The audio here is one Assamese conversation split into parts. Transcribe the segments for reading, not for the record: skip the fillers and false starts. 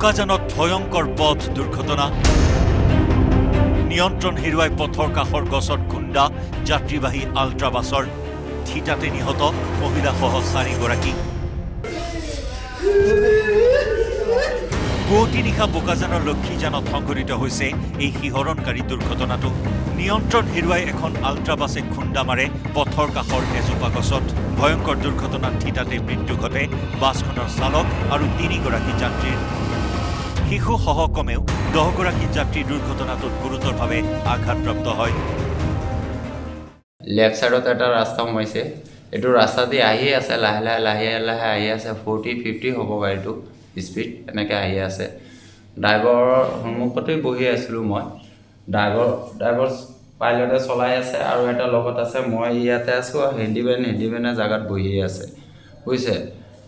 বোকাজানত ভয়ঙ্কৰ পথ দুৰ্ঘটনা নিয়ন্ত্ৰণ হেৰুৱাই পথৰ কাষৰ গছত খুন্দা যাত্ৰীবাহী আল্ট্ৰাবাছৰ থিতাতে নিহত মহিলাসহ 4 গৰাকী পুৱতি নিশা বোকাজানৰ লক্ষীজানত সংঘটিত হৈছে এই শিহৰণকাৰী দুৰ্ঘটনাটো নিয়ন্ত্ৰণ হেৰুৱাই এখন আল্ট্ৰাবাছে খুন্দা মাৰে পথৰ কাষৰ এজোপা গছত ভয়ঙ্কৰ দুৰ্ঘটনাত থিতাতে মৃত্যু ঘটে বাছখনৰ চালক আৰু 3 গৰাকী যাত্ৰীৰ শিশুসহ কমেও 10 গৰাকী যাত্ৰী দুৰ্ঘটনাটোত গুৰুতৰভাৱে আঘাতপ্ৰাপ্ত হয় লেফট সাইডত এটা ৰাস্তা সোমাইছে এটো ৰাস্তা দি আহি আছে লাহে লাহে আহি আছে 40-50 হ'ব গাড়ীটো স্পীড এনেকৈ আহি আছে ড্ৰাইভাৰৰ সন্মুখতে বহি আছিলোঁ মই ড্ৰাইভাৰ পাইলটে চলাই আছে আৰু এটা লগত আছে মই ইয়াতে আছোঁ হেণ্ডিমেনে জাগাত বহি আছে বুজিছে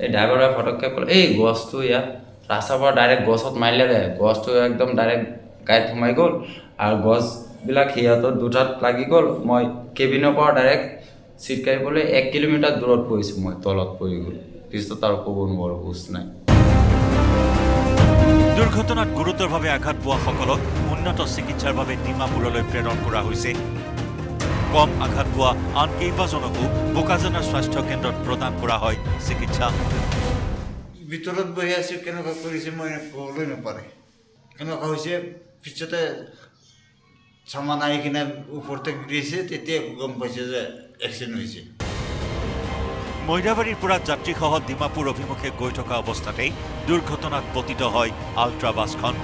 এই ড্ৰাইভাৰে ফটককৈ ক'লে এই গছটো ইয়াত ৰাস্তাৰ পৰা ডাইৰেক্ট গছত মাৰিলে গছটো একদম ডাইৰেক্ট গাড়ীত সোমাই গ'ল আৰু গছবিলাক সিহঁতৰ দুটাত লাগি গ'ল মই কেবিনৰ পৰা ডাইৰেক্ট চিট কাঢ়িবলৈ 1 কিলোমিটাৰ দূৰত পৰিছোঁ মই তলত পৰি গ'ল পিছত আৰু ক'ব নোৱাৰোঁ হুঁচ নাই দুৰ্ঘটনাত গুৰুতৰভাৱে আঘাত পোৱাসকলক উন্নত চিকিৎসাৰ বাবে ডিমাপুৰলৈ প্ৰেৰণ কৰা হৈছে কম আঘাত পোৱা আন কেইবাজনকো বোকাজানৰ স্বাস্থ্য কেন্দ্ৰত প্ৰদান কৰা হয় চিকিৎসা ভিতৰত বহি আছো কেনেকুৱা কৰিছে মই ক'বলৈ নাপাৰে কেনেকুৱা হৈছে পিছতে সামান আহি কিনে ওপৰতে গিৰিছে তেতিয়া গম পাইছে যে এক্সিডেণ্ট হৈছে মৈৰাবাৰীৰ পৰা যাত্ৰীসহ ডিমাপুৰ অভিমুখে গৈ থকা অৱস্থাতেই দুৰ্ঘটনাত পতিত হয় আল্ট্ৰাবাছখন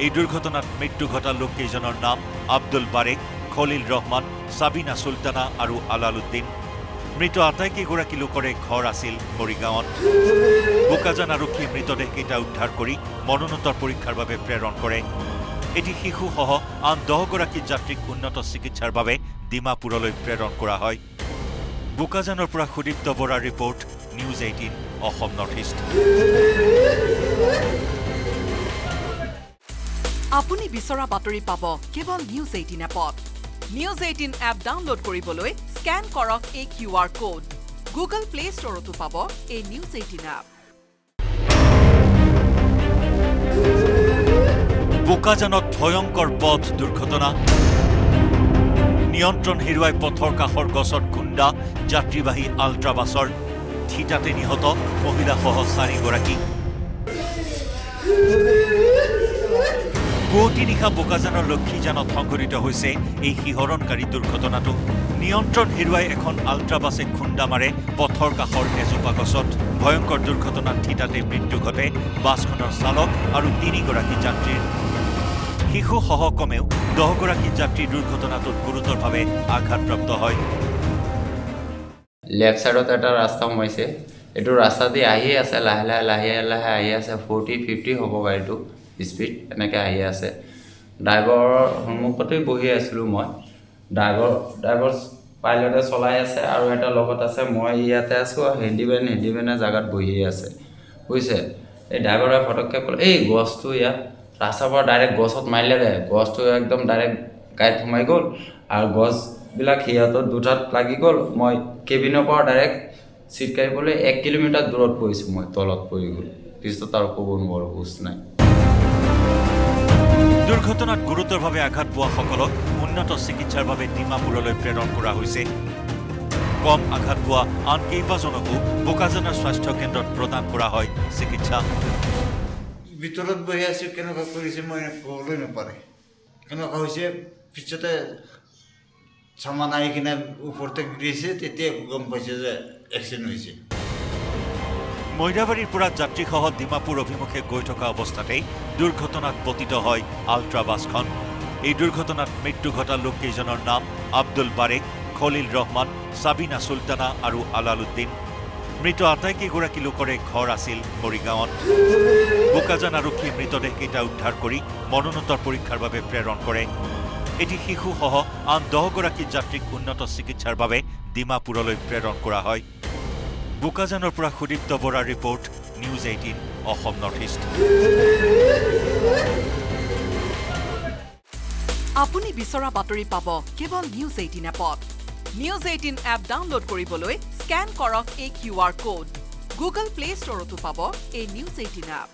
এই দুৰ্ঘটনাত মৃত্যু ঘটা লোককেইজনৰ নাম আব্দুল বাৰেক খলিল ৰহমান সাবিনা সুলতানা আৰু আলালুদ্দিন মৃত আটাইকেইগৰাকী লোকৰে ঘৰ আছিল মৰিগাঁৱত বোকাজান আৰক্ষীয়ে মৃতদেহকেইটা উদ্ধাৰ কৰি মৰণোত্তৰ পৰীক্ষাৰ বাবে প্ৰেৰণ কৰে এটি শিশুসহ আন 10 গৰাকী যাত্ৰীক উন্নত চিকিৎসাৰ বাবে ডিমাপুৰলৈ প্ৰেৰণ কৰা হয় বোকাজানৰ পৰা সুদীপ্ত বৰাৰ report news 18 Assam north east আপুনি বিচৰা বাতৰি পাব কেৱল নিউজ 18 এপত নিউজ 18 এপ ডাউনলোড কৰিবলৈ স্ক্যান কৰক এই QR কোড গুগল প্লে ষ্টৰতো পাব এই নিউজ 18 এপ বোকাজানত ভয়ঙ্কৰ পথ দুৰ্ঘটনা নিয়ন্ত্ৰণ হেৰুৱাই পথৰ কাষৰ গছত খুন্দা যাত্ৰীবাহী আল্ট্ৰাবাছৰ থিতাতে নিহত মহিলাসহ 4 গৰাকী পুৱতি নিশা বোকাজানৰ লক্ষীজানত সংঘটিত হৈছে এই শিহৰণকাৰী দুৰ্ঘটনাটো নিয়ন্ত্ৰণ হেৰুৱাই এখন আল্ট্ৰাবাছে খুন্দা মাৰে পথৰ কাষৰ এজোপা গছত ভয়ঙ্কৰ দুৰ্ঘটনাত থিতাতে মৃত্যু ঘটে বাছখনৰ চালক আৰু 3 গৰাকী যাত্ৰীৰ শিশুসহ কমেও 10 গৰাকী যাত্ৰী দুৰ্ঘটনাটোত গুৰুতৰভাৱে আঘাতপ্ৰাপ্ত হয় লেফট সাইডত এটা ৰাস্তা সোমাইছে এটো ৰাস্তা দি আহি আছে লাহে আহি আছে 40-50 হ'ব গাড়ীটো স্পীড এনেকৈ আহি আছে ড্ৰাইভাৰৰ সন্মুখতে বহি আছিলোঁ মই ড্ৰাইভাৰ পাইলটে চলাই আছে আৰু এটা লগত আছে মই ইয়াতে আছোঁ হেণ্ডিমেনে জাগাত বহি আছে বুজিছে এই ড্ৰাইভাৰে ফটককৈ ক'লে এই গছটো ইয়াত ৰাস্তাৰ পৰা ডাইৰেক্ট গছত মাৰিলে গছটো একদম ডাইৰেক্ট গাড়ীত সোমাই গ'ল আৰু গছবিলাক সিহঁতৰ দুটাত লাগি গ'ল মই কেবিনৰ পৰা ডাইৰেক্ট চিট কাঢ়িবলৈ 1 কিলোমিটাৰ দূৰত পৰিছোঁ মই তলত পৰি গ'ল পিছত আৰু ক'ব নোৱাৰোঁ হুঁচ নাই দুৰ্ঘটনাত গুৰুতৰভাৱে আঘাত পোৱাসকলক উন্নত চিকিৎসাৰ বাবে ডিমাপুৰলৈ প্ৰেৰণ কৰা হৈছে কম আঘাত পোৱা আন কেইবাজনকো বোকাজানৰ স্বাস্থ্য কেন্দ্ৰত প্ৰদান কৰা হয় চিকিৎসা ভিতৰত বহি আছো কেনেকুৱা কৰিছে মই ক'বলৈ নাপাৰে কেনেকুৱা হৈছে পিছতে সামান আহি কিনে ওপৰতে গিৰিছে তেতিয়া গম পাইছে যে এক্সিডেণ্ট হৈছে মৈৰাবাৰীৰ পৰা যাত্ৰীসহ ডিমাপুৰ অভিমুখে গৈ থকা অৱস্থাতেই দুৰ্ঘটনাত পতিত হয় আল্ট্ৰাবাছখন এই দুৰ্ঘটনাত মৃত্যু ঘটা লোককেইজনৰ নাম আব্দুল বাৰেক খলিল ৰহমান সাবিনা সুলতানা আৰু আলালুদ্দিন মৃত আটাইকেইগৰাকী লোকৰে ঘৰ আছিল মৰিগাঁৱত বোকাজান আৰক্ষীয়ে মৃতদেহকেইটা উদ্ধাৰ কৰি মৰণোত্তৰ পৰীক্ষাৰ বাবে প্ৰেৰণ কৰে এটি শিশুসহ আন 10 গৰাকী যাত্ৰীক উন্নত চিকিৎসাৰ বাবে ডিমাপুৰলৈ প্ৰেৰণ কৰা হয় বোকাজানৰ পৰা সুদীপ্ত বৰাৰ report news 18 Assam north east আপুনি বিচৰা বাতৰি পাব কেৱল নিউজ 18 এপত নিউজ 18 এপ ডাউনলোড কৰিবলৈ স্ক্যান কৰক এই QR কোড গুগল প্লে ষ্টৰতো পাব এই নিউজ 18 এপ